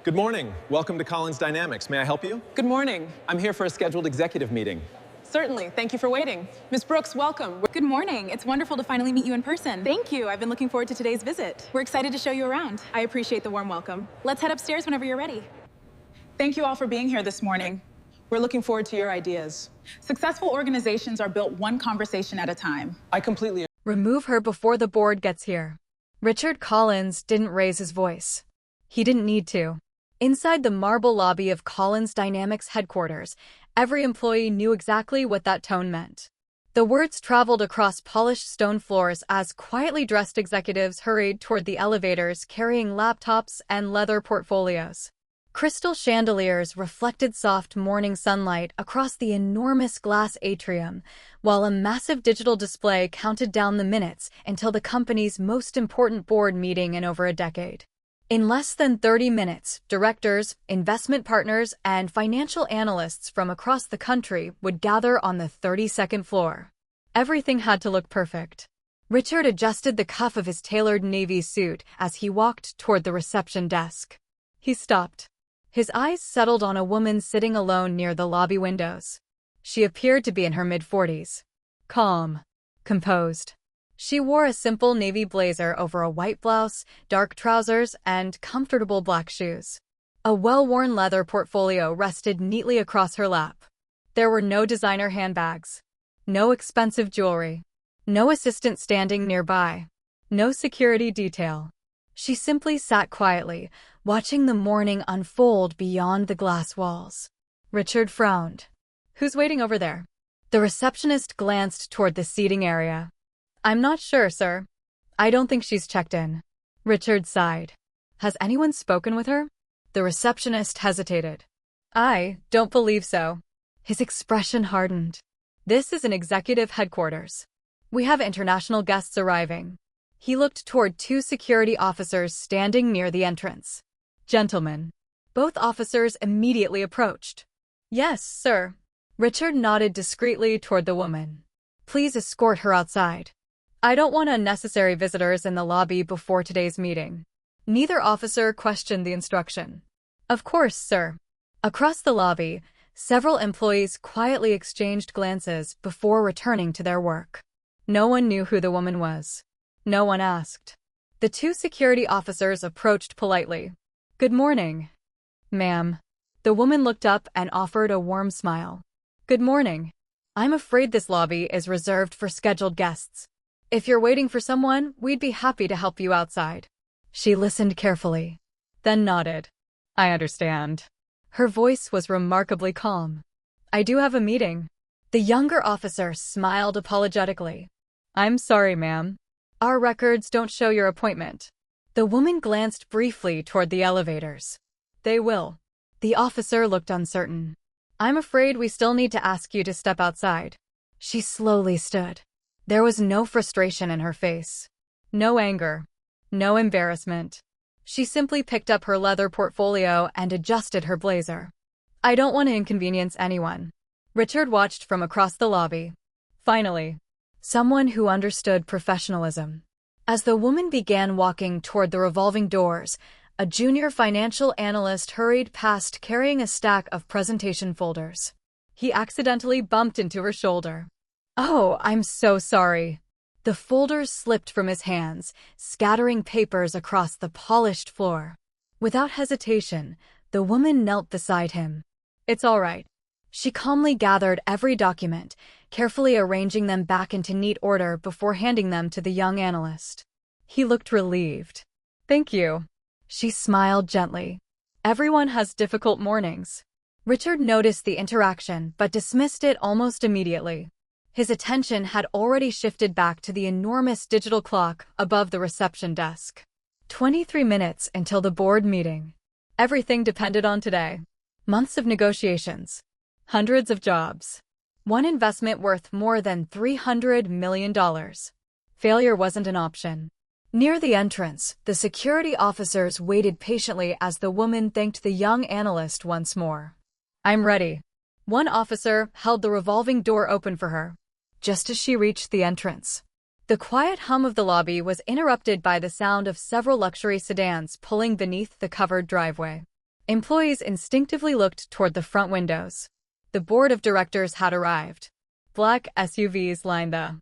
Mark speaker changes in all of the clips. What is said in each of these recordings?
Speaker 1: Good morning. Welcome to Collins Dynamics. May I help you?
Speaker 2: Good morning. I'm here for a scheduled executive meeting. Certainly. Thank you for waiting. Ms. Brooks, welcome.
Speaker 3: Good morning. It's wonderful to finally meet you in person. Thank you. I've been looking forward to today's visit. We're excited to show you around. I appreciate the warm welcome. Let's head upstairs whenever you're ready.
Speaker 2: Thank you all for being here this morning. We're looking forward to your ideas.
Speaker 3: Successful organizations are built one conversation at a time.
Speaker 2: I completely
Speaker 4: Remove her before the board gets here. Richard Collins didn't raise his voice. He didn't need to. Inside the marble lobby of Collins Dynamics headquarters, every employee knew exactly what that tone meant. The words traveled across polished stone floors as quietly dressed executives hurried toward the elevators carrying laptops and leather portfolios. Crystal chandeliers reflected soft morning sunlight across the enormous glass atrium, while a massive digital display counted down the minutes until the company's most important board meeting in over a decade. In less than 30 minutes, directors, investment partners, and financial analysts from across the country would gather on the 32nd floor. Everything had to look perfect. Richard adjusted the cuff of his tailored navy suit as he walked toward the reception desk. He stopped. His eyes settled on a woman sitting alone near the lobby windows. She appeared to be in her mid-40s. Calm. Composed. She wore a simple navy blazer over a white blouse, dark trousers, and comfortable black shoes. A well-worn leather portfolio rested neatly across her lap. There were no designer handbags. No expensive jewelry. No assistant standing nearby. No security detail. She simply sat quietly, watching the morning unfold beyond the glass walls. Richard frowned. "Who's waiting over there?" The receptionist glanced toward the seating area. "I'm not sure, sir. I don't think she's checked in." Richard sighed. "Has anyone spoken with her?" The receptionist hesitated. "I don't believe so." His expression hardened. "This is an executive headquarters. We have international guests arriving." He looked toward two security officers standing near the entrance. "Gentlemen." Both officers immediately approached. "Yes, sir." Richard nodded discreetly toward the woman. "Please escort her outside. I don't want unnecessary visitors in the lobby before today's meeting." Neither officer questioned the instruction. "Of course, sir." Across the lobby, several employees quietly exchanged glances before returning to their work. No one knew who the woman was. No one asked. The two security officers approached politely. "Good morning, ma'am." The woman looked up and offered a warm smile. "Good morning. I'm afraid this lobby is reserved for scheduled guests. If you're waiting for someone, we'd be happy to help you outside." She listened carefully, then nodded. "I understand." Her voice was remarkably calm. "I do have a meeting." The younger officer smiled apologetically. "I'm sorry, ma'am. Our records don't show your appointment." The woman glanced briefly toward the elevators. "They will." The officer looked uncertain. "I'm afraid we still need to ask you to step outside." She slowly stood. There was no frustration in her face. No anger. No embarrassment. She simply picked up her leather portfolio and adjusted her blazer. "I don't want to inconvenience anyone." Richard watched from across the lobby. Finally, someone who understood professionalism. As the woman began walking toward the revolving doors, a junior financial analyst hurried past carrying a stack of presentation folders. He accidentally bumped into her shoulder. "Oh, I'm so sorry." The folders slipped from his hands, scattering papers across the polished floor. Without hesitation, the woman knelt beside him. "It's all right." She calmly gathered every document, carefully arranging them back into neat order before handing them to the young analyst. He looked relieved. "Thank you." She smiled gently. "Everyone has difficult mornings." Richard noticed the interaction but dismissed it almost immediately. His attention had already shifted back to the enormous digital clock above the reception desk. 23 minutes until the board meeting. Everything depended on today. Months of negotiations. Hundreds of jobs. One investment worth more than $300 million. Failure wasn't an option. Near the entrance, the security officers waited patiently as the woman thanked the young analyst once more. "I'm ready." One officer held the revolving door open for her. Just as she reached the entrance, the quiet hum of the lobby was interrupted by the sound of several luxury sedans pulling beneath the covered driveway. Employees instinctively looked toward the front windows. The board of directors had arrived. Black SUVs lined the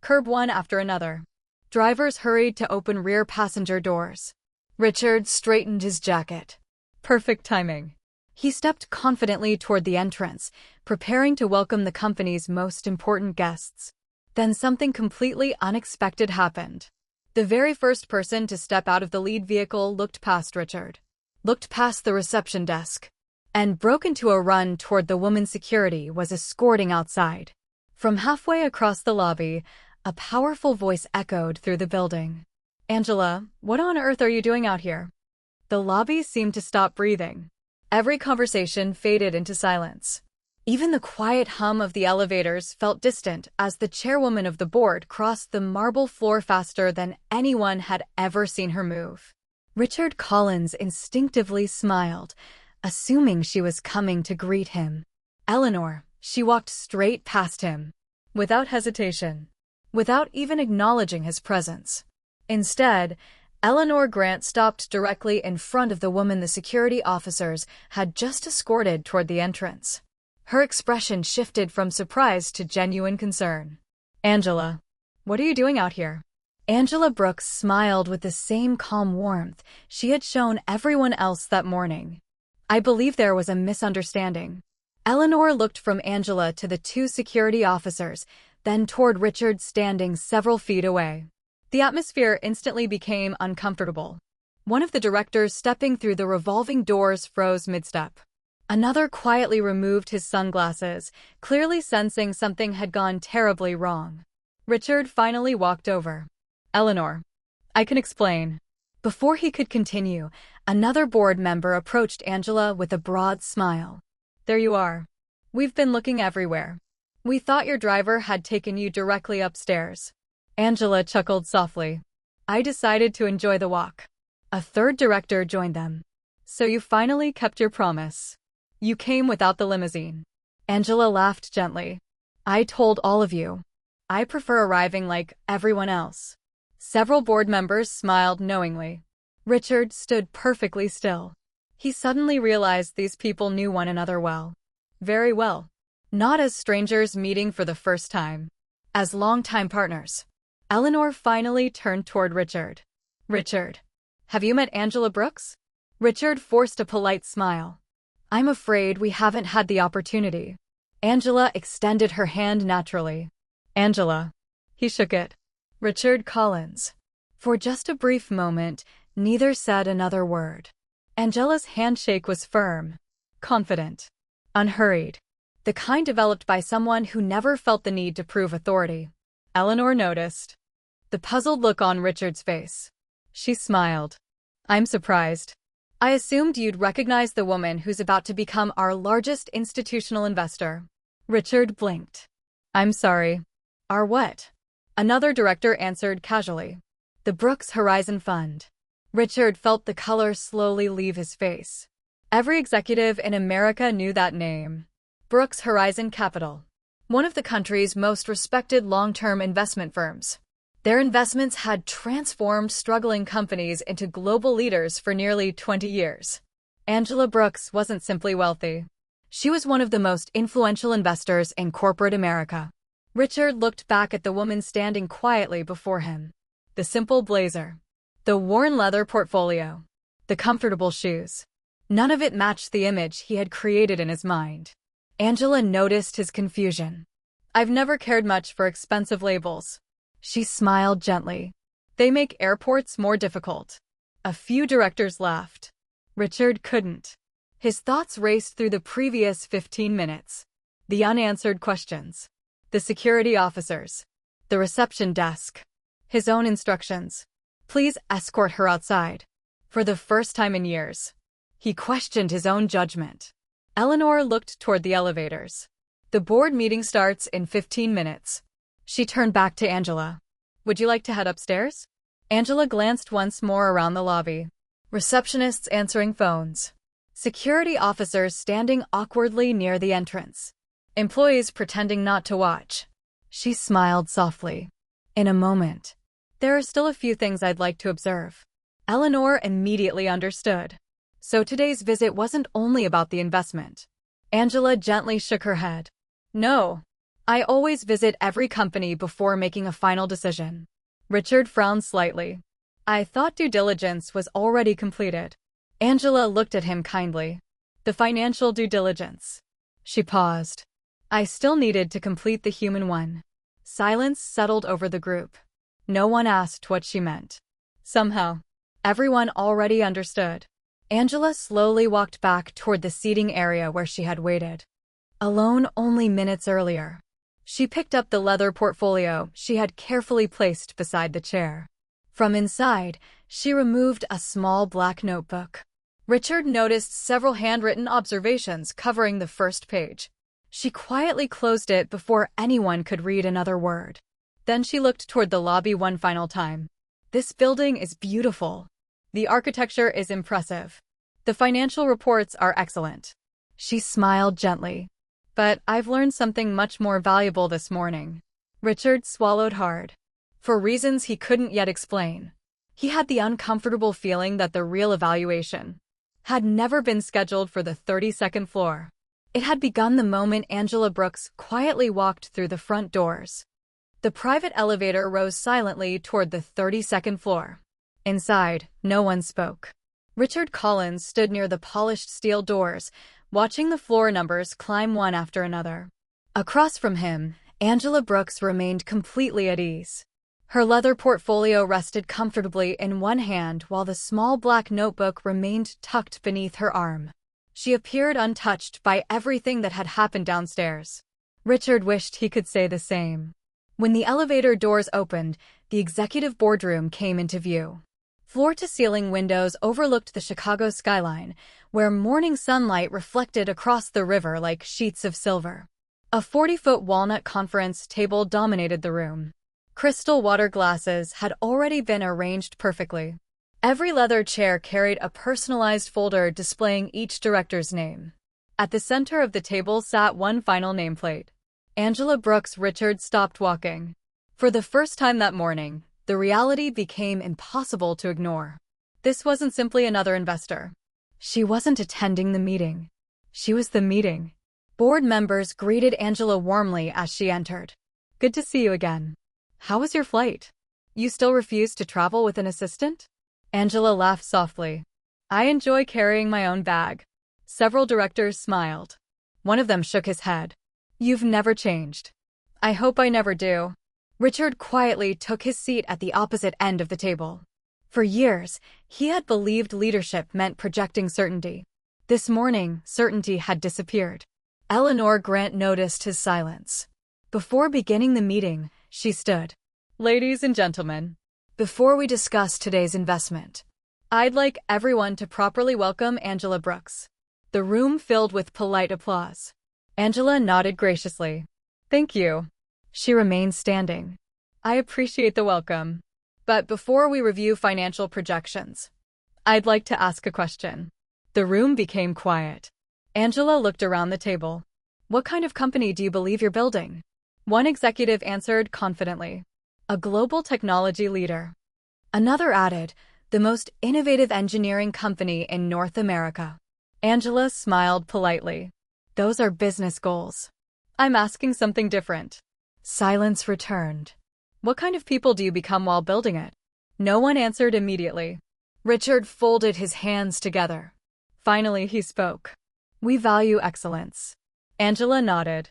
Speaker 4: curb one after another. Drivers hurried to open rear passenger doors. Richard straightened his jacket. Perfect timing. He stepped confidently toward the entrance, preparing to welcome the company's most important guests. Then something completely unexpected happened. The very first person to step out of the lead vehicle looked past Richard, looked past the reception desk, and broke into a run toward the woman security was escorting outside. From halfway across the lobby, a powerful voice echoed through the building. Angela, what on earth are you doing out here? The lobby seemed to stop breathing. Every conversation faded into silence. Even the quiet hum of the elevators felt distant as the chairwoman of the board crossed the marble floor faster than anyone had ever seen her move. Richard Collins instinctively smiled, assuming she was coming to greet him. Eleanor, she walked straight past him, without hesitation, without even acknowledging his presence. Instead, Eleanor Grant stopped directly in front of the woman the security officers had just escorted toward the entrance. Her expression shifted from surprise to genuine concern. Angela, what are you doing out here? Angela Brooks smiled with the same calm warmth she had shown everyone else that morning. I believe there was a misunderstanding. Eleanor looked from Angela to the two security officers, then toward Richard standing several feet away. The atmosphere instantly became uncomfortable. One of the directors stepping through the revolving doors froze mid-step. Another quietly removed his sunglasses, clearly sensing something had gone terribly wrong. Richard finally walked over. Eleanor, I can explain. Before he could continue, another board member approached Angela with a broad smile. There you are. We've been looking everywhere. We thought your driver had taken you directly upstairs. Angela chuckled softly. I decided to enjoy the walk. A third director joined them. So you finally kept your promise. You came without the limousine. Angela laughed gently. I told all of you. I prefer arriving like everyone else. Several board members smiled knowingly. Richard stood perfectly still. He suddenly realized these people knew one another well. Very well. Not as strangers meeting for the first time. As longtime partners. Eleanor finally turned toward Richard. Richard, have you met Angela Brooks? Richard forced a polite smile. I'm afraid we haven't had the opportunity. Angela extended her hand naturally. Angela. He shook it. Richard Collins. For just a brief moment, neither said another word. Angela's handshake was firm, confident, unhurried. The kind developed by someone who never felt the need to prove authority. Eleanor noticed the puzzled look on Richard's face. She smiled. I'm surprised. I assumed you'd recognize the woman who's about to become our largest institutional investor. Richard blinked. I'm sorry. Our what? Another director answered casually. The Brooks Horizon Fund. Richard felt the color slowly leave his face. Every executive in America knew that name. Brooks Horizon Capital. One of the country's most respected long-term investment firms. Their investments had transformed struggling companies into global leaders for nearly 20 years. Angela Brooks wasn't simply wealthy. She was one of the most influential investors in corporate America. Richard looked back at the woman standing quietly before him. The simple blazer. The worn leather portfolio. The comfortable shoes. None of it matched the image he had created in his mind. Angela noticed his confusion. I've never cared much for expensive labels. She smiled gently. They make airports more difficult. A few directors laughed. Richard couldn't. His thoughts raced through the previous 15 minutes. The unanswered questions. The security officers. The reception desk. His own instructions. Please escort her outside. For the first time in years, he questioned his own judgment. Eleanor looked toward the elevators. The board meeting starts in 15 minutes. She turned back to Angela. Would you like to head upstairs? Angela glanced once more around the lobby. Receptionists answering phones. Security officers standing awkwardly near the entrance. Employees pretending not to watch. She smiled softly. In a moment. There are still a few things I'd like to observe. Eleanor immediately understood. So today's visit wasn't only about the investment. Angela gently shook her head. No. I always visit every company before making a final decision. Richard frowned slightly. I thought due diligence was already completed. Angela looked at him kindly. The financial due diligence. She paused. I still needed to complete the human one. Silence settled over the group. No one asked what she meant. Somehow, everyone already understood. Angela slowly walked back toward the seating area where she had waited. Alone only minutes earlier. She picked up the leather portfolio she had carefully placed beside the chair. From inside, she removed a small black notebook. Richard noticed several handwritten observations covering the first page. She quietly closed it before anyone could read another word. Then she looked toward the lobby one final time. This building is beautiful. The architecture is impressive. The financial reports are excellent. She smiled gently. But I've learned something much more valuable this morning. Richard swallowed hard. For reasons he couldn't yet explain. He had the uncomfortable feeling that the real evaluation had never been scheduled for the 32nd floor. It had begun the moment Angela Brooks quietly walked through the front doors. The private elevator rose silently toward the 32nd floor. Inside, no one spoke. Richard Collins stood near the polished steel doors, watching the floor numbers climb one after another. Across from him, Angela Brooks remained completely at ease. Her leather portfolio rested comfortably in one hand while the small black notebook remained tucked beneath her arm. She appeared untouched by everything that had happened downstairs. Richard wished he could say the same. When the elevator doors opened, the executive boardroom came into view. Floor-to-ceiling windows overlooked the Chicago skyline, where morning sunlight reflected across the river like sheets of silver. A 40-foot walnut conference table dominated the room. Crystal water glasses had already been arranged perfectly. Every leather chair carried a personalized folder displaying each director's name. At the center of the table sat one final nameplate. Angela Brooks. Richard stopped walking. For the first time that morning, the reality became impossible to ignore. This wasn't simply another investor. She wasn't attending the meeting. She was the meeting. Board members greeted Angela warmly as she entered. Good to see you again. How was your flight? You still refuse to travel with an assistant? Angela laughed softly. I enjoy carrying my own bag. Several directors smiled. One of them shook his head. You've never changed. I hope I never do. Richard quietly took his seat at the opposite end of the table. For years, he had believed leadership meant projecting certainty. This morning, certainty had disappeared. Eleanor Grant noticed his silence. Before beginning the meeting, she stood. Ladies and gentlemen, before we discuss today's investment, I'd like everyone to properly welcome Angela Brooks. The room filled with polite applause. Angela nodded graciously. Thank you. She remained standing. I appreciate the welcome. But before we review financial projections, I'd like to ask a question. The room became quiet. Angela looked around the table. What kind of company do you believe you're building? One executive answered confidently. A global technology leader. Another added, the most innovative engineering company in North America. Angela smiled politely. Those are business goals. I'm asking something different. Silence returned. What kind of people do you become while building it? No one answered immediately. Richard folded his hands together. Finally, he spoke. We value excellence. Angela nodded.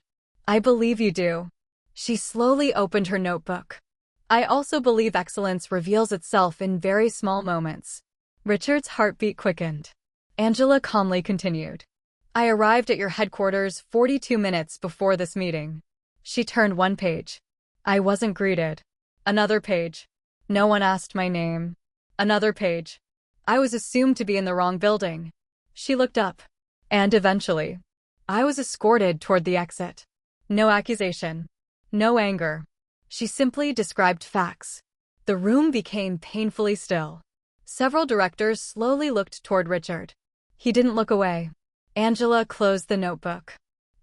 Speaker 4: I believe you do. She slowly opened her notebook. I also believe excellence reveals itself in very small moments. Richard's heartbeat quickened. Angela calmly continued. I arrived at your headquarters 42 minutes before this meeting. She turned one page. I wasn't greeted. Another page. No one asked my name. Another page. I was assumed to be in the wrong building. She looked up. And eventually, I was escorted toward the exit. No accusation. No anger. She simply described facts. The room became painfully still. Several directors slowly looked toward Richard. He didn't look away. Angela closed the notebook.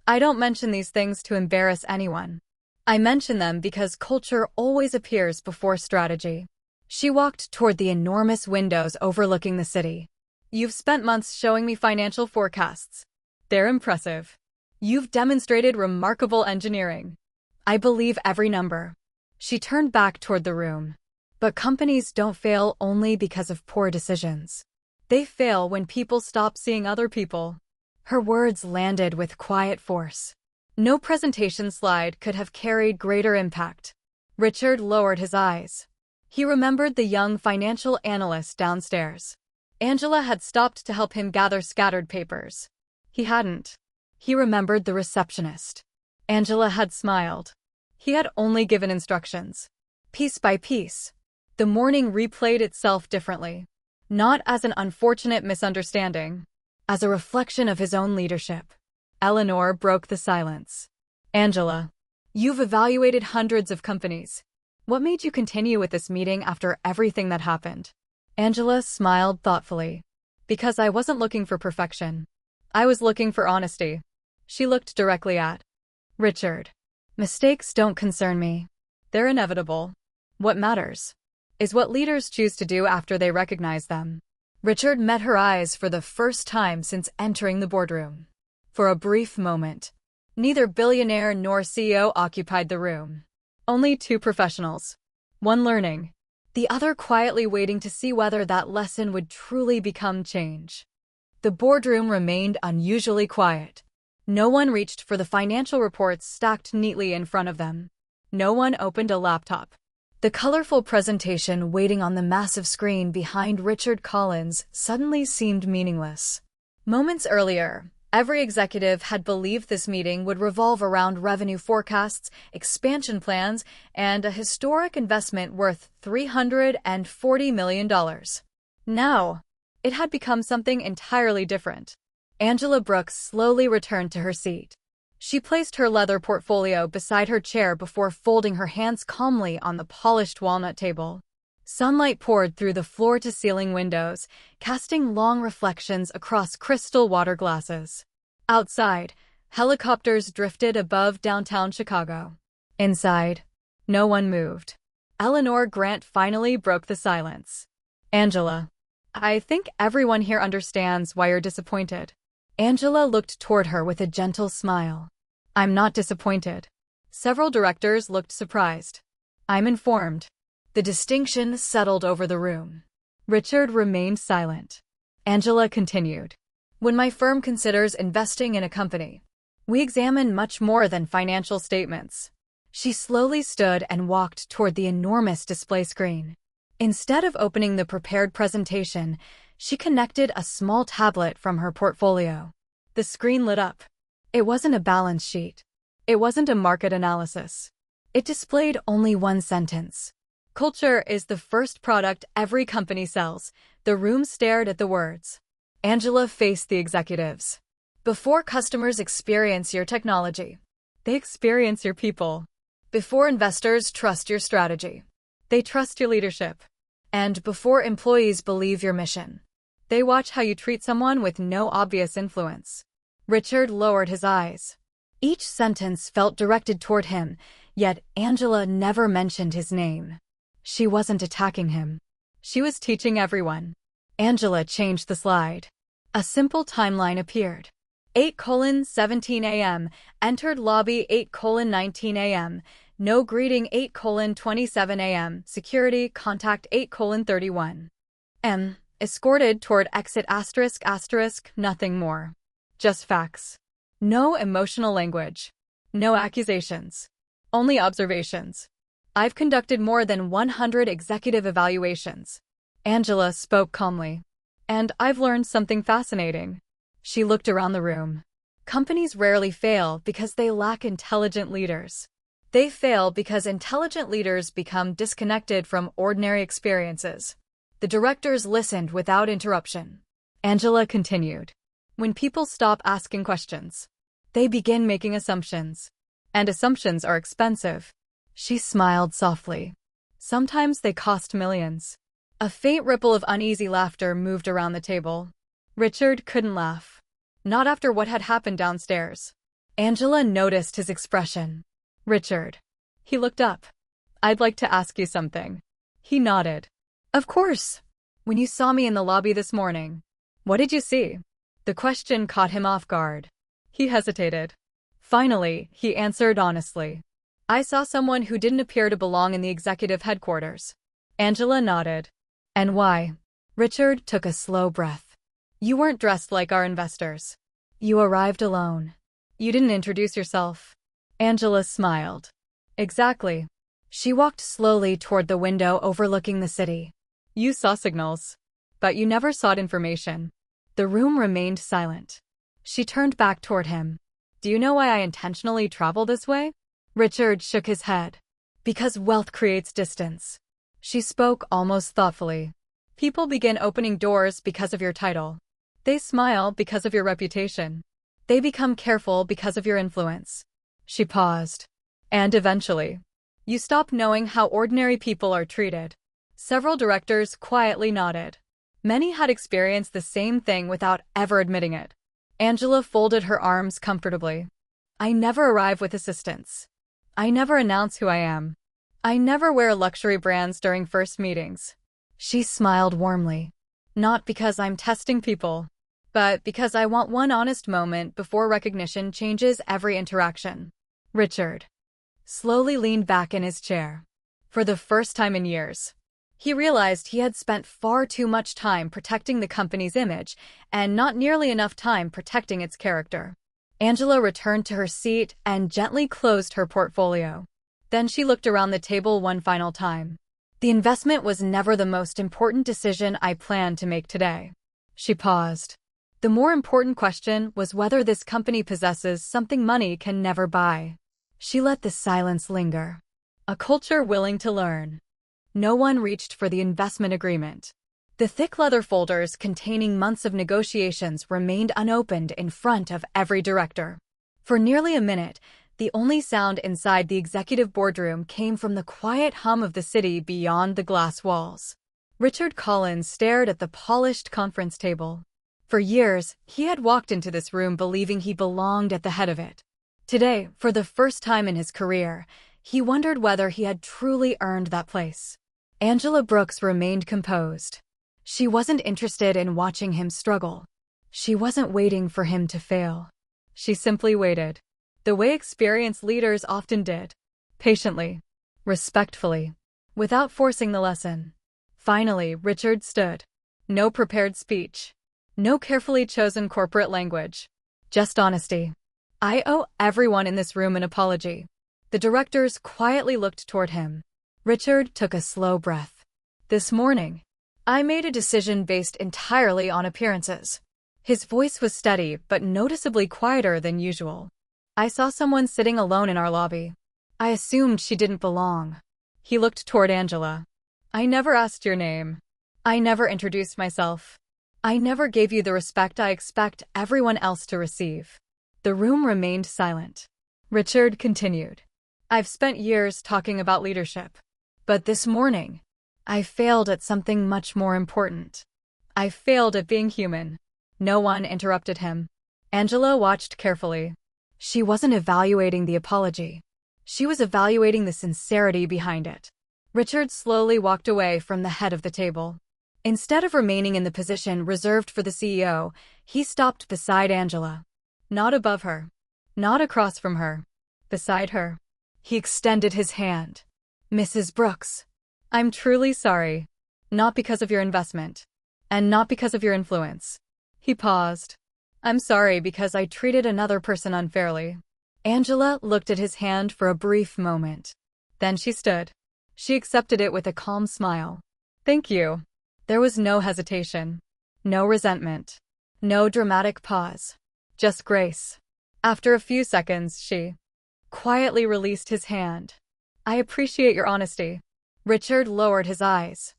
Speaker 4: I don't mention these things to embarrass anyone. I mention them because culture always appears before strategy. She walked toward the enormous windows overlooking the city. You've spent months showing me financial forecasts. They're impressive. You've demonstrated remarkable engineering. I believe every number. She turned back toward the room. But companies don't fail only because of poor decisions. They fail when people stop seeing other people. Her words landed with quiet force. No presentation slide could have carried greater impact. Richard lowered his eyes. He remembered the young financial analyst downstairs. Angela had stopped to help him gather scattered papers. He hadn't. He remembered the receptionist. Angela had smiled. He had only given instructions. Piece by piece. The morning replayed itself differently. Not as an unfortunate misunderstanding, as a reflection of his own leadership. Eleanor broke the silence. Angela, you've evaluated hundreds of companies. What made you continue with this meeting after everything that happened? Angela smiled thoughtfully. Because I wasn't looking for perfection. I was looking for honesty. She looked directly at Richard. Mistakes don't concern me. They're inevitable. What matters is what leaders choose to do after they recognize them. Richard met her eyes for the first time since entering the boardroom. For a brief moment, neither billionaire nor CEO occupied the room. Only two professionals. One learning, the other quietly waiting to see whether that lesson would truly become change. The boardroom remained unusually quiet. No one reached for the financial reports stacked neatly in front of them. No one opened a laptop. The colorful presentation waiting on the massive screen behind Richard Collins suddenly seemed meaningless. Moments earlier, every executive had believed this meeting would revolve around revenue forecasts, expansion plans, and a historic investment worth $340 million. Now, it had become something entirely different. Angela Brooks slowly returned to her seat. She placed her leather portfolio beside her chair before folding her hands calmly on the polished walnut table. Sunlight poured through the floor-to-ceiling windows, casting long reflections across crystal water glasses. Outside, helicopters drifted above downtown Chicago. Inside, no one moved. Eleanor Grant finally broke the silence. Angela, I think everyone here understands why you're disappointed. Angela looked toward her with a gentle smile. I'm not disappointed. Several directors looked surprised. I'm informed. The distinction settled over the room. Richard remained silent. Angela continued. When my firm considers investing in a company, we examine much more than financial statements. She slowly stood and walked toward the enormous display screen. Instead of opening the prepared presentation, she connected a small tablet from her portfolio. The screen lit up. It wasn't a balance sheet. It wasn't a market analysis. It displayed only one sentence. Culture is the first product every company sells. The room stared at the words. Angela faced the executives. Before customers experience your technology, they experience your people. Before investors trust your strategy, they trust your leadership. And before employees believe your mission, they watch how you treat someone with no obvious influence. Richard lowered his eyes. Each sentence felt directed toward him, yet Angela never mentioned his name. She wasn't attacking him. She was teaching everyone. Angela changed the slide. A simple timeline appeared. 8:17 a.m. Entered lobby 8:19 a.m. No greeting 8:27 a.m. Security contact 8:31 m. Escorted toward exit ***, nothing more. Just facts. No emotional language. No accusations. Only observations. I've conducted more than 100 executive evaluations. Angela spoke calmly. And I've learned something fascinating. She looked around the room. Companies rarely fail because they lack intelligent leaders. They fail because intelligent leaders become disconnected from ordinary experiences. The directors listened without interruption. Angela continued. When people stop asking questions, they begin making assumptions. And assumptions are expensive. She smiled softly. Sometimes they cost millions. A faint ripple of uneasy laughter moved around the table. Richard couldn't laugh. Not after what had happened downstairs. Angela noticed his expression. Richard. He looked up. I'd like to ask you something. He nodded. Of course. When you saw me in the lobby this morning, What did you see? The question caught him off guard. He hesitated. Finally, he answered honestly. I saw someone who didn't appear to belong in the executive headquarters. Angela nodded. And why? Richard took a slow breath. You weren't dressed like our investors. You arrived alone. You didn't introduce yourself. Angela smiled. Exactly. She walked slowly toward the window overlooking the city. You saw signals, but you never sought information. The room remained silent. She turned back toward him. Do you know why I intentionally travel this way? Richard shook his head. Because wealth creates distance. She spoke almost thoughtfully. People begin opening doors because of your title. They smile because of your reputation. They become careful because of your influence. She paused. And eventually, you stop knowing how ordinary people are treated. Several directors quietly nodded. Many had experienced the same thing without ever admitting it. Angela folded her arms comfortably. I never arrive with assistants. I never announce who I am. I never wear luxury brands during first meetings. She smiled warmly. Not because I'm testing people, but because I want one honest moment before recognition changes every interaction. Richard slowly leaned back in his chair. For the first time in years, he realized he had spent far too much time protecting the company's image and not nearly enough time protecting its character. Angela returned to her seat and gently closed her portfolio. Then she looked around the table one final time. The investment was never the most important decision I planned to make today. She paused. The more important question was whether this company possesses something money can never buy. She let the silence linger. A culture willing to learn. No one reached for the investment agreement. The thick leather folders containing months of negotiations remained unopened in front of every director. For nearly a minute, the only sound inside the executive boardroom came from the quiet hum of the city beyond the glass walls. Richard Collins stared at the polished conference table. For years, he had walked into this room believing he belonged at the head of it. Today, for the first time in his career, he wondered whether he had truly earned that place. Angela Brooks remained composed. She wasn't interested in watching him struggle. She wasn't waiting for him to fail. She simply waited, the way experienced leaders often did. Patiently, respectfully, without forcing the lesson. Finally, Richard stood. No prepared speech. No carefully chosen corporate language. Just honesty. I owe everyone in this room an apology. The directors quietly looked toward him. Richard took a slow breath. This morning, I made a decision based entirely on appearances. His voice was steady but noticeably quieter than usual. I saw someone sitting alone in our lobby. I assumed she didn't belong. He looked toward Angela. I never asked your name. I never introduced myself. I never gave you the respect I expect everyone else to receive. The room remained silent. Richard continued. I've spent years talking about leadership. But this morning, I failed at something much more important. I failed at being human. No one interrupted him. Angela watched carefully. She wasn't evaluating the apology. She was evaluating the sincerity behind it. Richard slowly walked away from the head of the table. Instead of remaining in the position reserved for the CEO, he stopped beside Angela. Not above her. Not across from her. Beside her. He extended his hand. Mrs. Brooks, I'm truly sorry. Not because of your investment. And not because of your influence. He paused. I'm sorry because I treated another person unfairly. Angela looked at his hand for a brief moment. Then she stood. She accepted it with a calm smile. Thank you. There was no hesitation. No resentment. No dramatic pause. Just grace. After a few seconds, she quietly released his hand. I appreciate your honesty. Richard lowered his eyes.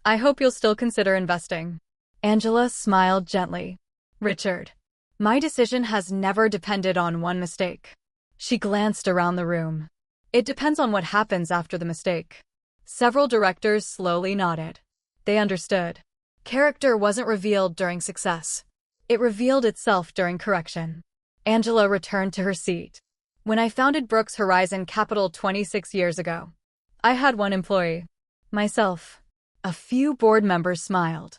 Speaker 4: I hope you'll still consider investing. Angela smiled gently. Richard, my decision has never depended on one mistake. She glanced around the room. It depends on what happens after the mistake. Several directors slowly nodded. They understood. Character wasn't revealed during success. It revealed itself during correction. Angela returned to her seat. When I founded Brooks Horizon Capital 26 years ago, I had one employee. Myself. A few board members smiled.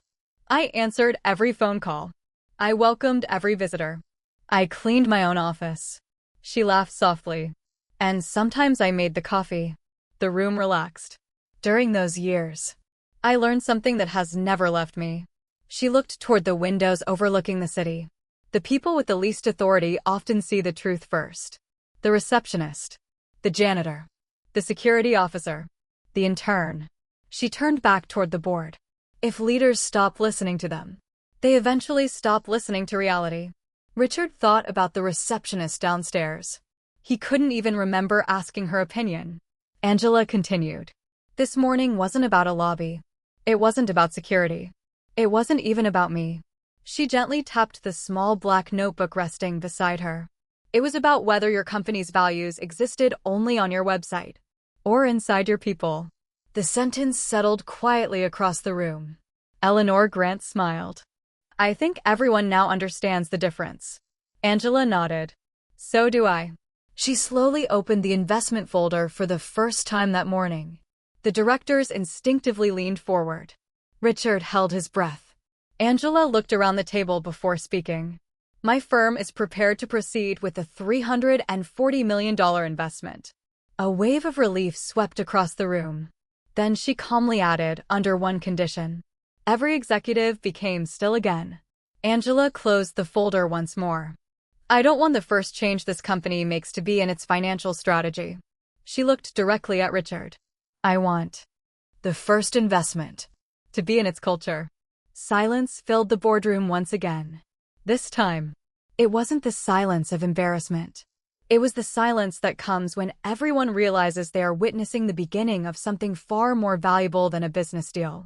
Speaker 4: I answered every phone call. I welcomed every visitor. I cleaned my own office. She laughed softly. And sometimes I made the coffee. The room relaxed. During those years, I learned something that has never left me. She looked toward the windows overlooking the city. The people with the least authority often see the truth first. The receptionist, the janitor, the security officer, the intern. She turned back toward the board. If leaders stop listening to them, they eventually stop listening to reality. Richard thought about the receptionist downstairs. He couldn't even remember asking her opinion. Angela continued. This morning wasn't about a lobby. It wasn't about security. It wasn't even about me. She gently tapped the small black notebook resting beside her. It was about whether your company's values existed only on your website or inside your people. The sentence settled quietly across the room. Eleanor Grant smiled. I think everyone now understands the difference. Angela nodded. So do I. She slowly opened the investment folder for the first time that morning. The directors instinctively leaned forward. Richard held his breath. Angela looked around the table before speaking. My firm is prepared to proceed with a $340 million investment. A wave of relief swept across the room. Then she calmly added, under one condition. Every executive became still again. Angela closed the folder once more. I don't want the first change this company makes to be in its financial strategy. She looked directly at Richard. I want the first investment to be in its culture. Silence filled the boardroom once again. This time, it wasn't the silence of embarrassment. It was the silence that comes when everyone realizes they are witnessing the beginning of something far more valuable than a business deal.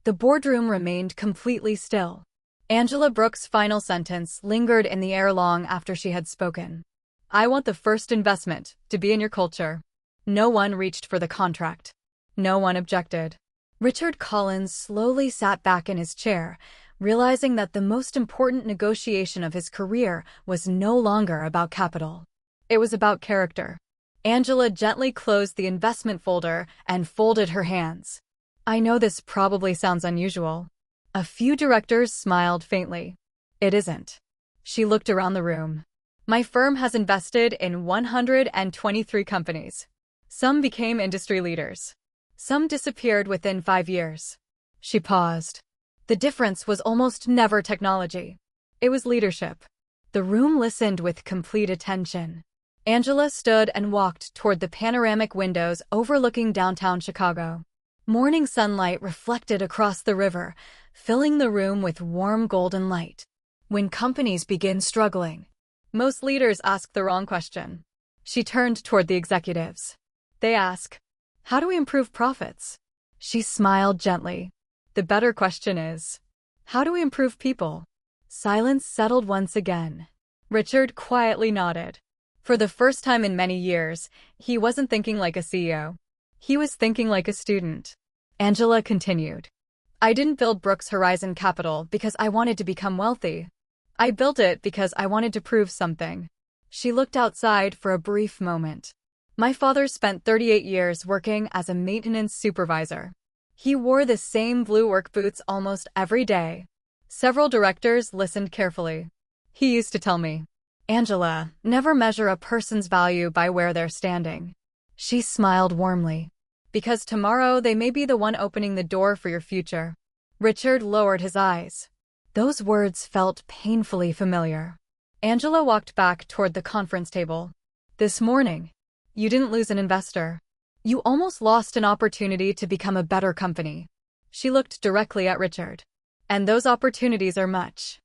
Speaker 4: The boardroom remained completely still. Angela Brooks' final sentence lingered in the air long after she had spoken. I want the first investment to be in your culture. No one reached for the contract. No one objected. Richard Collins slowly sat back in his chair, realizing that the most important negotiation of his career was no longer about capital. It was about character. Angela gently closed the investment folder and folded her hands. I know this probably sounds unusual. A few directors smiled faintly. It isn't. She looked around the room. My firm has invested in 123 companies. Some became industry leaders. Some disappeared within 5 years. She paused. The difference was almost never technology. It was leadership. The room listened with complete attention. Angela stood and walked toward the panoramic windows overlooking downtown Chicago. Morning sunlight reflected across the river, filling the room with warm golden light. When companies begin struggling, most leaders ask the wrong question. She turned toward the executives. They ask, how do we improve profits? She smiled gently. The better question is, how do we improve people? Silence settled once again. Richard quietly nodded. For the first time in many years, he wasn't thinking like a CEO. He was thinking like a student. Angela continued. I didn't build Brooks Horizon Capital because I wanted to become wealthy. I built it because I wanted to prove something. She looked outside for a brief moment. My father spent 38 years working as a maintenance supervisor. He wore the same blue work boots almost every day. Several directors listened carefully. He used to tell me, Angela, never measure a person's value by where they're standing. She smiled warmly. Because tomorrow they may be the one opening the door for your future. Richard lowered his eyes. Those words felt painfully familiar. Angela walked back toward the conference table. This morning, you didn't lose an investor. You almost lost an opportunity to become a better company. She looked directly at Richard. And those opportunities are much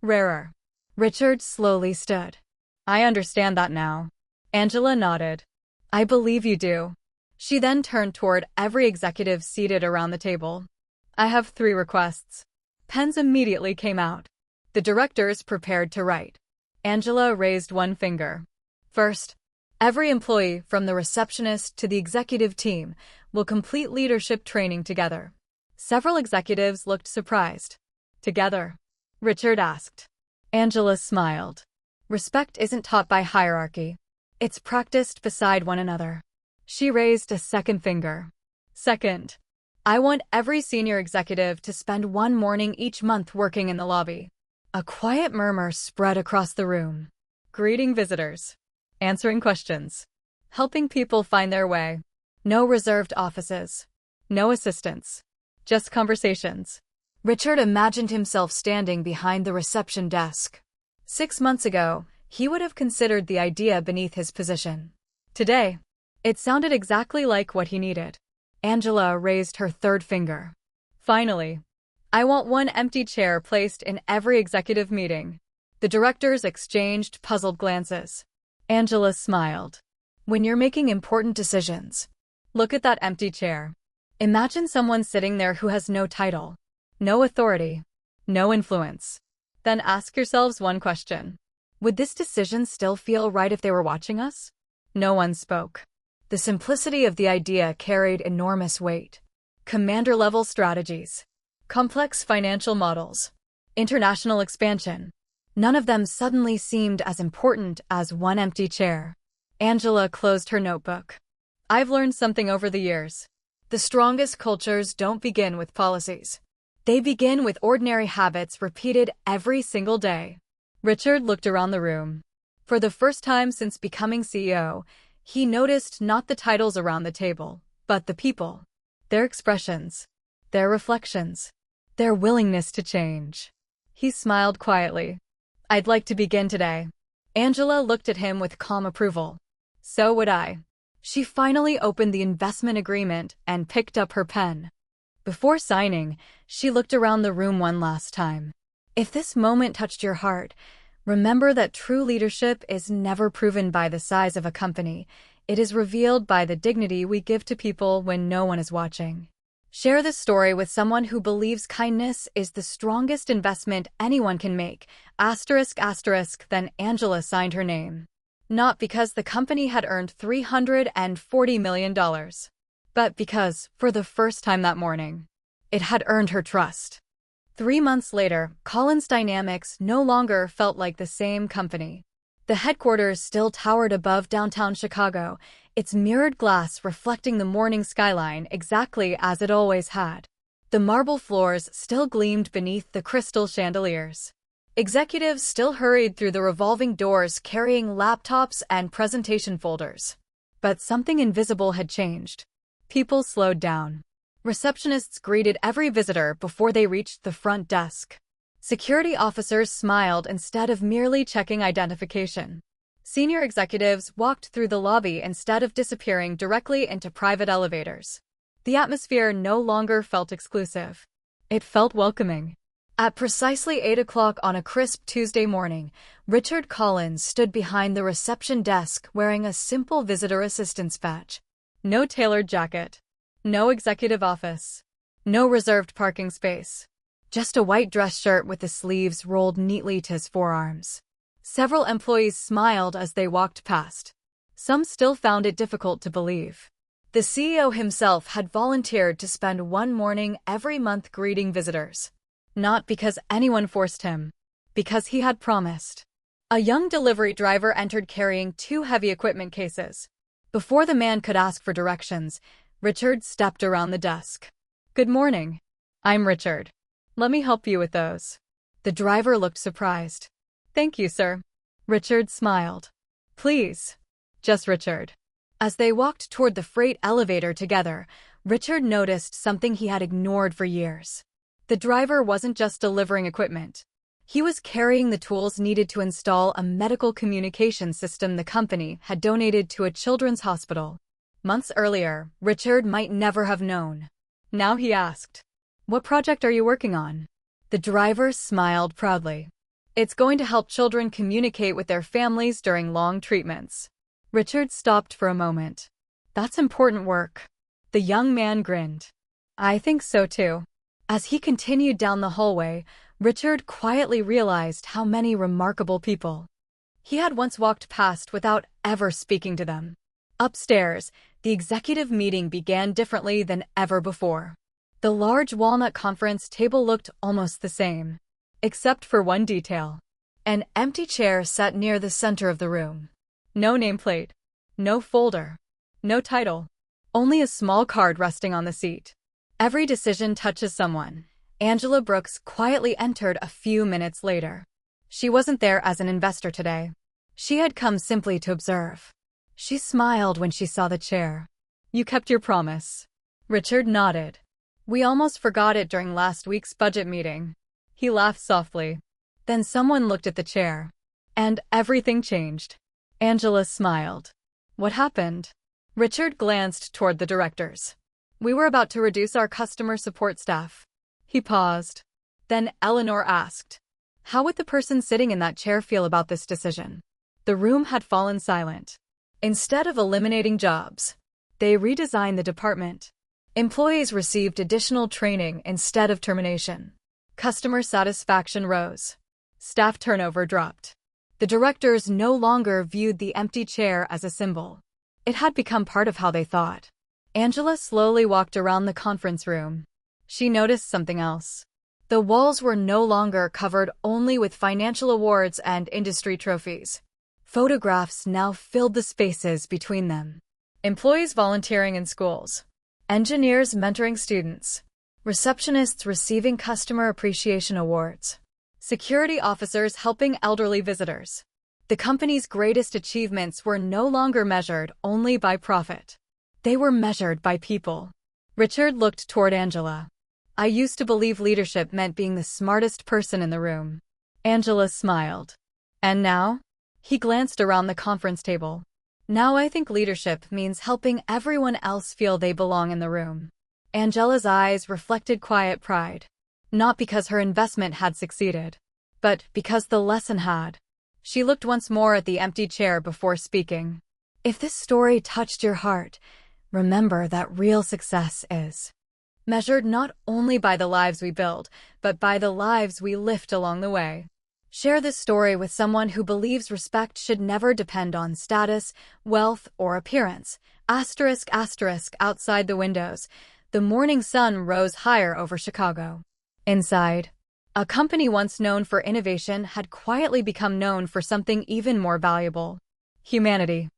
Speaker 4: rarer. Richard slowly stood. I understand that now. Angela nodded. I believe you do. She then turned toward every executive seated around the table. I have 3 requests. Pens immediately came out. The directors prepared to write. Angela raised one finger. First, every employee from the receptionist to the executive team will complete leadership training together. Several executives looked surprised. Together? Richard asked. Angela smiled. Respect isn't taught by hierarchy. It's practiced beside one another. She raised a second finger. Second, I want every senior executive to spend one morning each month working in the lobby. A quiet murmur spread across the room. Greeting visitors. Answering questions. Helping people find their way. No reserved offices. No assistants. Just conversations. Richard imagined himself standing behind the reception desk. 6 months ago, he would have considered the idea beneath his position. Today, it sounded exactly like what he needed. Angela raised her third finger. Finally, I want one empty chair placed in every executive meeting. The directors exchanged puzzled glances. Angela smiled. When you're making important decisions, look at that empty chair. Imagine someone sitting there who has no title, no authority, no influence. Then ask yourselves one question. Would this decision still feel right if they were watching us? No one spoke. The simplicity of the idea carried enormous weight. Commander-level strategies, complex financial models, international expansion. None of them suddenly seemed as important as one empty chair. Angela closed her notebook. I've learned something over the years. The strongest cultures don't begin with policies. They begin with ordinary habits repeated every single day. Richard looked around the room. For the first time since becoming CEO, he noticed not the titles around the table, but the people. Their expressions, their reflections, their willingness to change. He smiled quietly. I'd like to begin today. Angela looked at him with calm approval. So would I. She finally opened the investment agreement and picked up her pen. Before signing, she looked around the room one last time. If this moment touched your heart, remember that true leadership is never proven by the size of a company. It is revealed by the dignity we give to people when no one is watching. Share this story with someone who believes kindness is the strongest investment anyone can make. Then Angela signed her name. Not because the company had earned $340 million, but because, for the first time that morning, it had earned her trust. 3 months later, Collins Dynamics no longer felt like the same company. The headquarters still towered above downtown Chicago, its mirrored glass reflecting the morning skyline exactly as it always had. The marble floors still gleamed beneath the crystal chandeliers. Executives still hurried through the revolving doors carrying laptops and presentation folders. But something invisible had changed. People slowed down. Receptionists greeted every visitor before they reached the front desk. Security officers smiled instead of merely checking identification. Senior executives walked through the lobby instead of disappearing directly into private elevators. The atmosphere no longer felt exclusive. It felt welcoming. At precisely 8 o'clock on a crisp Tuesday morning, Richard Collins stood behind the reception desk wearing a simple visitor assistance badge. No tailored jacket. No executive office. No reserved parking space. Just a white dress shirt with the sleeves rolled neatly to his forearms. Several employees smiled as they walked past. Some still found it difficult to believe. The CEO himself had volunteered to spend one morning every month greeting visitors. Not because anyone forced him, because he had promised. A young delivery driver entered carrying 2 heavy equipment cases. Before the man could ask for directions, Richard stepped around the desk. Good morning. I'm Richard. Let me help you with those. The driver looked surprised. Thank you, sir. Richard smiled. Please. Just Richard. As they walked toward the freight elevator together, Richard noticed something he had ignored for years. The driver wasn't just delivering equipment. He was carrying the tools needed to install a medical communication system the company had donated to a children's hospital. Months earlier, Richard might never have known. Now he asked, "What project are you working on?" The driver smiled proudly. "It's going to help children communicate with their families during long treatments." Richard stopped for a moment. "That's important work." The young man grinned. "I think so too." As he continued down the hallway, Richard quietly realized how many remarkable people he had once walked past without ever speaking to them. Upstairs, the executive meeting began differently than ever before. The large walnut conference table looked almost the same, except for one detail. An empty chair sat near the center of the room. No nameplate, no folder, no title, only a small card resting on the seat. Every decision touches someone. Angela Brooks quietly entered a few minutes later. She wasn't there as an investor today. She had come simply to observe. She smiled when she saw the chair. You kept your promise. Richard nodded. We almost forgot it during last week's budget meeting. He laughed softly. Then someone looked at the chair. And everything changed. Angela smiled. What happened? Richard glanced toward the directors. We were about to reduce our customer support staff. He paused. Then Eleanor asked, how would the person sitting in that chair feel about this decision? The room had fallen silent. Instead of eliminating jobs, they redesigned the department. Employees received additional training instead of termination. Customer satisfaction rose. Staff turnover dropped. The directors no longer viewed the empty chair as a symbol. It had become part of how they thought. Angela slowly walked around the conference room. She noticed something else. The walls were no longer covered only with financial awards and industry trophies. Photographs now filled the spaces between them. Employees volunteering in schools. Engineers mentoring students. Receptionists receiving customer appreciation awards. Security officers helping elderly visitors. The company's greatest achievements were no longer measured only by profit. They were measured by people. Richard looked toward Angela. I used to believe leadership meant being the smartest person in the room. Angela smiled. And now? He glanced around the conference table. Now I think leadership means helping everyone else feel they belong in the room. Angela's eyes reflected quiet pride. Not because her investment had succeeded, but because the lesson had. She looked once more at the empty chair before speaking. If this story touched your heart, remember that real success is measured not only by the lives we build, but by the lives we lift along the way. Share this story with someone who believes respect should never depend on status, wealth, or appearance. Asterisk, asterisk, outside the windows. The morning sun rose higher over Chicago. Inside, a company once known for innovation had quietly become known for something even more valuable: humanity.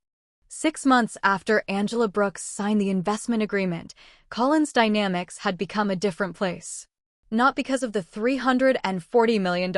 Speaker 4: 6 months after Angela Brooks signed the investment agreement, Collins Dynamics had become a different place. Not because of the $340 million.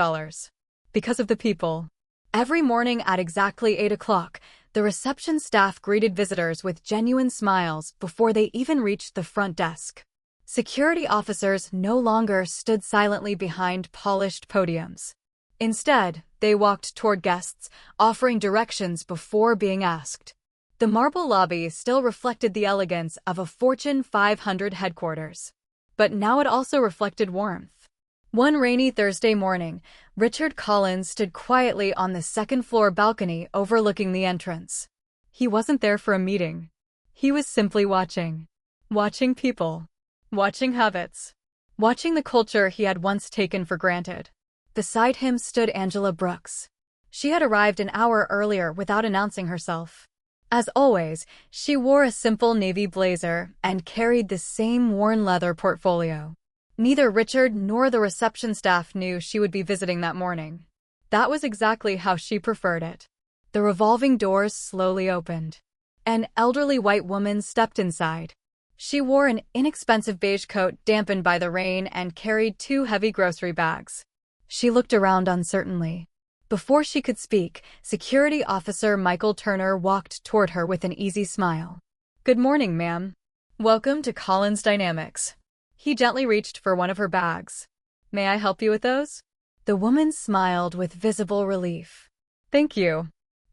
Speaker 4: Because of the people. Every morning at exactly 8 o'clock, the reception staff greeted visitors with genuine smiles before they even reached the front desk. Security officers no longer stood silently behind polished podiums. Instead, they walked toward guests, offering directions before being asked. The marble lobby still reflected the elegance of a Fortune 500 headquarters. But now it also reflected warmth. One rainy Thursday morning, Richard Collins stood quietly on the second-floor balcony overlooking the entrance. He wasn't there for a meeting. He was simply watching. Watching people. Watching habits. Watching the culture he had once taken for granted. Beside him stood Angela Brooks. She had arrived an hour earlier without announcing herself. As always, she wore a simple navy blazer and carried the same worn leather portfolio. Neither Richard nor the reception staff knew she would be visiting that morning. That was exactly how she preferred it. The revolving doors slowly opened. An elderly white woman stepped inside. She wore an inexpensive beige coat dampened by the rain and carried 2 heavy grocery bags. She looked around uncertainly. Before she could speak, Security Officer Michael Turner walked toward her with an easy smile. Good morning, ma'am. Welcome to Collins Dynamics. He gently reached for one of her bags. May I help you with those? The woman smiled with visible relief. Thank you.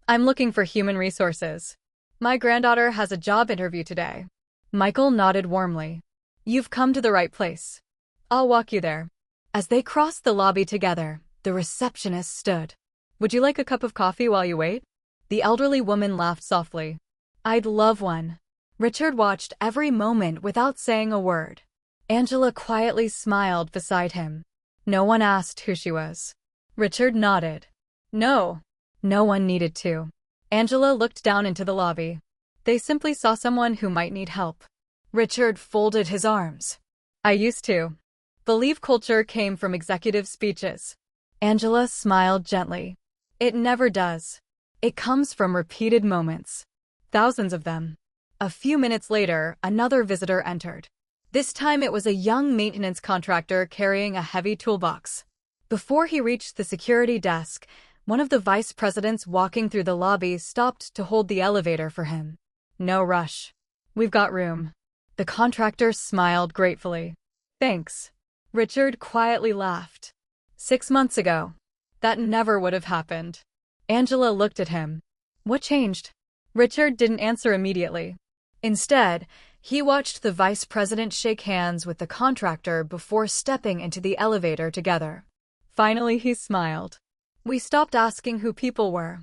Speaker 4: I'm looking for human resources. My granddaughter has a job interview today. Michael nodded warmly. You've come to the right place. I'll walk you there. As they crossed the lobby together, the receptionist stood. Would you like a cup of coffee while you wait? The elderly woman laughed softly. I'd love one. Richard watched every moment without saying a word. Angela quietly smiled beside him. No one asked who she was. Richard nodded. No. No one needed to. Angela looked down into the lobby. They simply saw someone who might need help. Richard folded his arms. I used to believe culture came from executive speeches. Angela smiled gently. It never does. It comes from repeated moments. Thousands of them. A few minutes later, another visitor entered. This time it was a young maintenance contractor carrying a heavy toolbox. Before he reached the security desk, one of the vice presidents walking through the lobby stopped to hold the elevator for him. "No rush. We've got room." The contractor smiled gratefully. "Thanks." Richard quietly laughed. 6 months ago, that never would have happened. Angela looked at him. What changed? Richard didn't answer immediately. Instead, he watched the vice president shake hands with the contractor before stepping into the elevator together. Finally, he smiled. We stopped asking who people were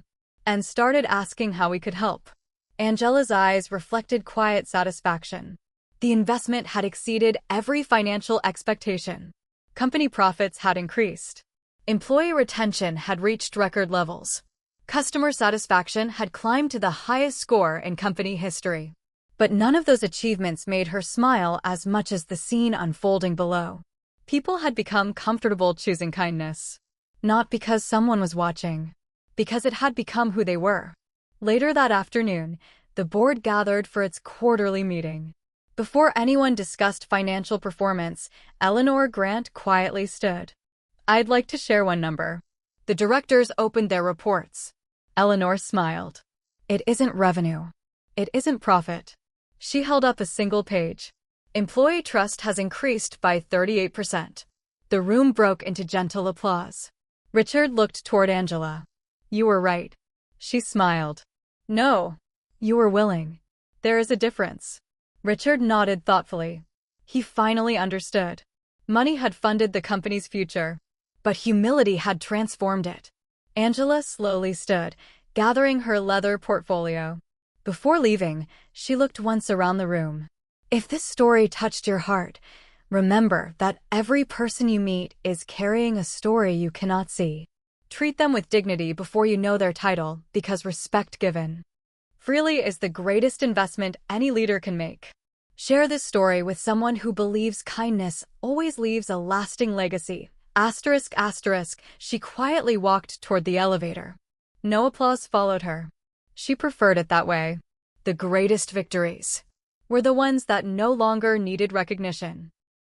Speaker 4: and started asking how we could help. Angela's eyes reflected quiet satisfaction. The investment had exceeded every financial expectation. Company profits had increased. Employee retention had reached record levels. Customer satisfaction had climbed to the highest score in company history. But none of those achievements made her smile as much as the scene unfolding below. People had become comfortable choosing kindness. Not because someone was watching, because it had become who they were. Later that afternoon, the board gathered for its quarterly meeting. Before anyone discussed financial performance, Eleanor Grant quietly stood. "I'd like to share one number." The directors opened their reports. Eleanor smiled. "It isn't revenue. It isn't profit." She held up a single page. "Employee trust has increased by 38%. The room broke into gentle applause. Richard looked toward Angela. "You were right." She smiled. "No. You were willing. There is a difference." Richard nodded thoughtfully. He finally understood. Money had funded the company's future, but humility had transformed it. Angela slowly stood, gathering her leather portfolio. Before leaving, she looked once around the room. If this story touched your heart, remember that every person you meet is carrying a story you cannot see. Treat them with dignity before you know their title, because respect given freely is the greatest investment any leader can make. Share this story with someone who believes kindness always leaves a lasting legacy. ****. She quietly walked toward the elevator. No applause followed her. She preferred it that way. The greatest victories were the ones that no longer needed recognition.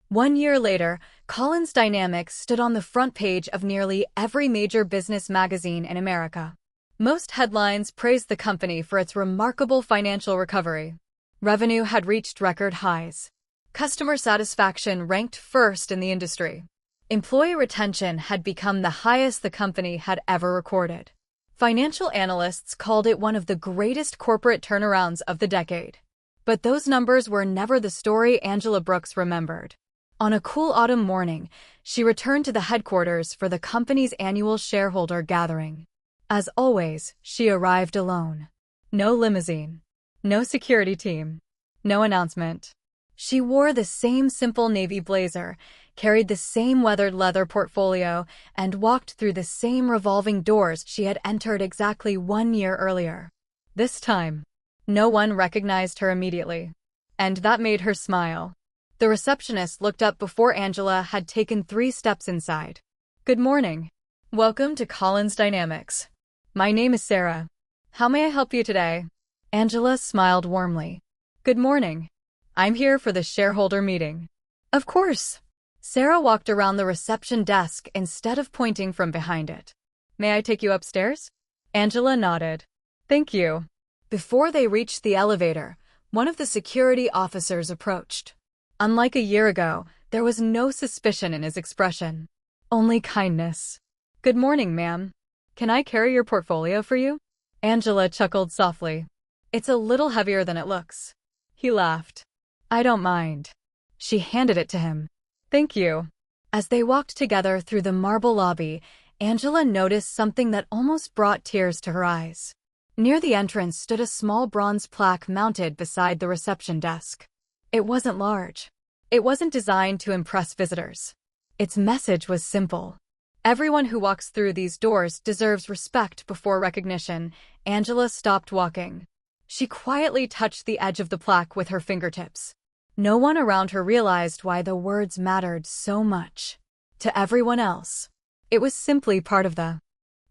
Speaker 4: 1 year later, Collins Dynamics stood on the front page of nearly every major business magazine in America. Most headlines praised the company for its remarkable financial recovery. Revenue had reached record highs. Customer satisfaction ranked first in the industry. Employee retention had become the highest the company had ever recorded. Financial analysts called it one of the greatest corporate turnarounds of the decade. But those numbers were never the story Angela Brooks remembered. On a cool autumn morning, she returned to the headquarters for the company's annual shareholder gathering. As always, she arrived alone. No limousine. No security team. No announcement. She wore the same simple navy blazer, carried the same weathered leather portfolio, and walked through the same revolving doors she had entered exactly 1 year earlier. This time, no one recognized her immediately. And that made her smile. The receptionist looked up before Angela had taken 3 steps inside. "Good morning. Welcome to Collins Dynamics. My name is Sarah. How may I help you today?" Angela smiled warmly. "Good morning. I'm here for the shareholder meeting." "Of course." Sarah walked around the reception desk instead of pointing from behind it. "May I take you upstairs?" Angela nodded. "Thank you." Before they reached the elevator, one of the security officers approached. Unlike a year ago, there was no suspicion in his expression. Only kindness. "Good morning, ma'am. Can I carry your portfolio for you?" Angela chuckled softly. "It's a little heavier than it looks." He laughed. "I don't mind." She handed it to him. "Thank you." As they walked together through the marble lobby, Angela noticed something that almost brought tears to her eyes. Near the entrance stood a small bronze plaque mounted beside the reception desk. It wasn't large. It wasn't designed to impress visitors. Its message was simple. Everyone who walks through these doors deserves respect before recognition. Angela stopped walking. She quietly touched the edge of the plaque with her fingertips. No one around her realized why the words mattered so much. To everyone else, it was simply part of the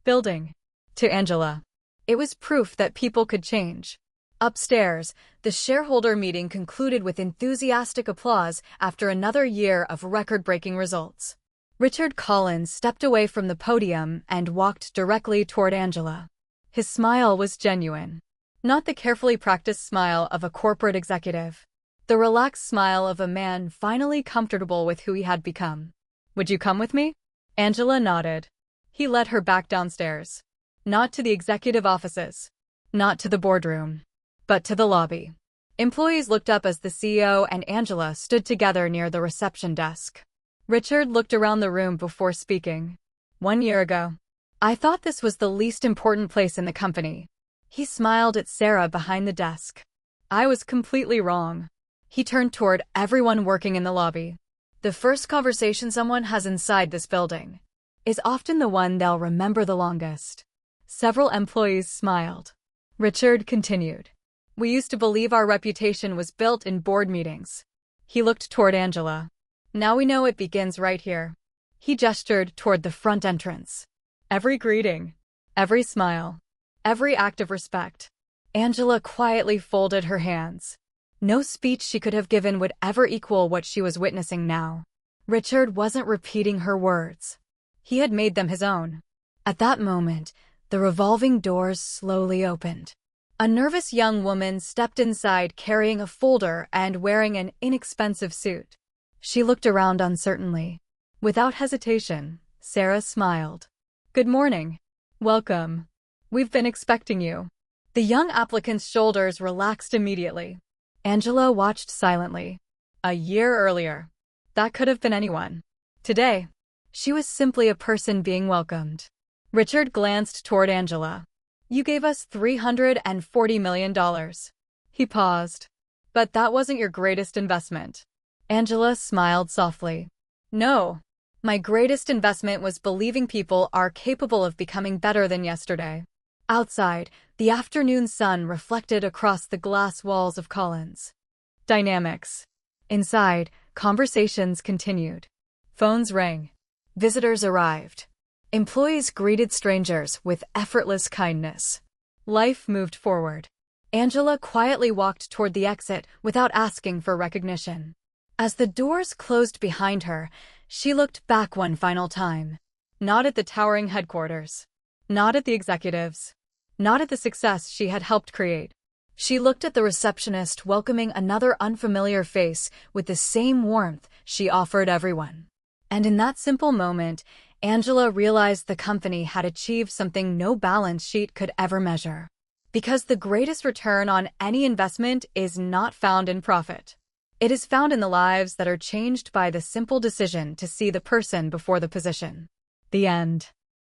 Speaker 4: building. To Angela, it was proof that people could change. Upstairs, the shareholder meeting concluded with enthusiastic applause after another year of record-breaking results. Richard Collins stepped away from the podium and walked directly toward Angela. His smile was genuine. Not the carefully practiced smile of a corporate executive. The relaxed smile of a man finally comfortable with who he had become. "Would you come with me?" Angela nodded. He led her back downstairs. Not to the executive offices. Not to the boardroom. But to the lobby. Employees looked up as the CEO and Angela stood together near the reception desk. Richard looked around the room before speaking. 1 year ago, I thought this was the least important place in the company. He smiled at Sarah behind the desk. I was completely wrong. He turned toward everyone working in the lobby. The first conversation someone has inside this building is often the one they'll remember the longest. Several employees smiled. Richard continued. We used to believe our reputation was built in board meetings. He looked toward Angela. Now we know it begins right here. He gestured toward the front entrance. Every greeting, every smile, every act of respect. Angela quietly folded her hands. No speech she could have given would ever equal what she was witnessing now. Richard wasn't repeating her words. He had made them his own. At that moment, the revolving doors slowly opened. A nervous young woman stepped inside carrying a folder and wearing an inexpensive suit. She looked around uncertainly. Without hesitation, Sarah smiled. Good morning. Welcome. We've been expecting you. The young applicant's shoulders relaxed immediately. Angela watched silently. A year earlier, that could have been anyone. Today, she was simply a person being welcomed. Richard glanced toward Angela. You gave us $340 million. He paused. But that wasn't your greatest investment. Angela smiled softly. No. My greatest investment was believing people are capable of becoming better than yesterday. Outside, the afternoon sun reflected across the glass walls of Collins. Dynamics. Inside, conversations continued. Phones rang. Visitors arrived. Employees greeted strangers with effortless kindness. Life moved forward. Angela quietly walked toward the exit without asking for recognition. As the doors closed behind her, she looked back one final time. Not at the towering headquarters. Not at the executives. Not at the success she had helped create. She looked at the receptionist welcoming another unfamiliar face with the same warmth she offered everyone. And in that simple moment, Angela realized the company had achieved something no balance sheet could ever measure. Because the greatest return on any investment is not found in profit. It is found in the lives that are changed by the simple decision to see the person before the position. The end.